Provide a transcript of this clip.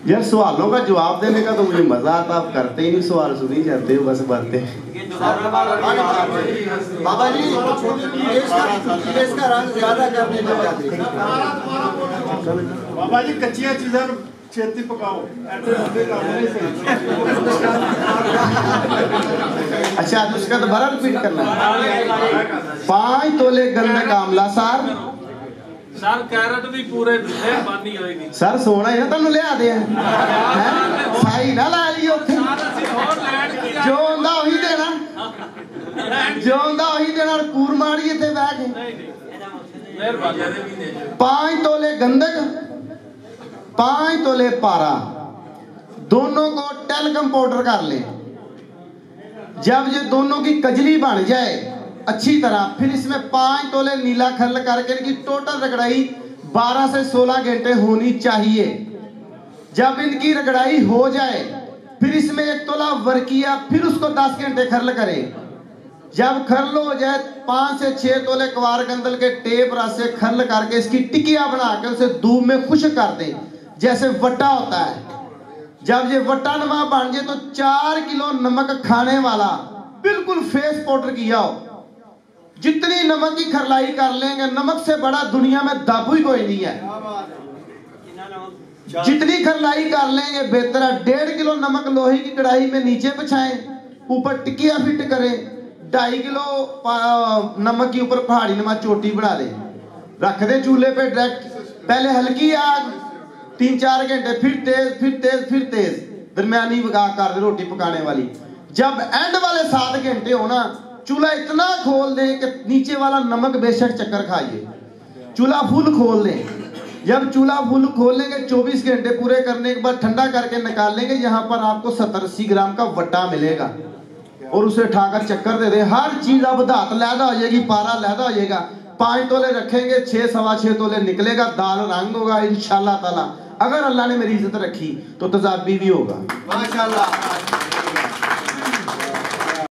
यार सवालों का जवाब देने का तो मुझे मजा आता, आप करते ही नहीं, सवाल सुनी जाते हो बस बातें। बाबा जी इसका रंग ज्यादा करने लग जाते हैं। बाबा जी कच्चियां चीजें छेती पकाओ। अच्छा तो उसका दोबारा रिपीट करना है। 5 तोले गंधक आमला सार सर कैरेट भी पूरे मेहरबानी होएगी सर सोना है ना तुम लिया दे साई ना ला लियो जो आंदा वही देना, जो आंदा वही देना और कूर मारिए थे बैठ। 5 तोले गंधक 5 तोले पारा दोनों को टेलकम पाउडर कर ले। जब ये दोनों की कजली बन जाए अच्छी तरह, फिर इसमें 5 तोले नीला खल करके इनकी टोटल रगड़ाई 12 से 16 घंटे होनी चाहिए। जब इनकी रगड़ाई हो जाए फिर इसमें 1 तोला वर्किया, फिर उसको 10 घंटे खरल करें। जब खरल हो जाए 5 से 6 तोले कवार गंदल के टेप रस से खरल करके इसकी टिकिया बना के उसे धूप में खुश्क कर दें जैसे वट्टा होता है। जब ये वट्टा नमा बन जाए तो 4 किलो नमक खाने वाला बिल्कुल फेस पाउडर किया हो। जितनी नमक की खरलाई कर लेंगे, नमक से बड़ा दुनिया में दाबू ही कोई नहीं है। जितनी खरलाई कर लेंगे बेहतर है। 1.5 किलो नमक लोहे की कढ़ाई में नीचे बिछाएं, ऊपर टिकिया फिट करें। 2.5 किलो नमक के ऊपर पहाड़ी नमा चोटी बना दे, रख दे चूल्हे पे डायरेक्ट। पहले हल्की आग 3-4 घंटे, फिर तेज फिर तेज फिर तेज, दरमियानी आग कर दे रोटी पकाने वाली। जब एंड वाले 7 घंटे हो ना, चूल्हा इतना खोल दे कि नीचे वाला नमक बेशक चक्कर खाइए। चूल्हा फुल खोल दे। जब चूल्हा फुल खोल लेंगे 24 घंटे पूरे करने के बाद ठंडा करके निकाल लेंगे। यहाँ पर आपको 70-80 ग्राम का वट्टा मिलेगा और उसे उठाकर चक्कर दे दे। हर चीज अब धात लैदा हो जाएगी, पारा लैदा हो जाएगा। 5 तोले रखेंगे 6-6.25 तोले निकलेगा, दाल रंग होगा इंशाल्लाह ताला। अगर अल्लाह ने मेरी इज्जत रखी तो तजाबी भी होगा। माशाल्लाह।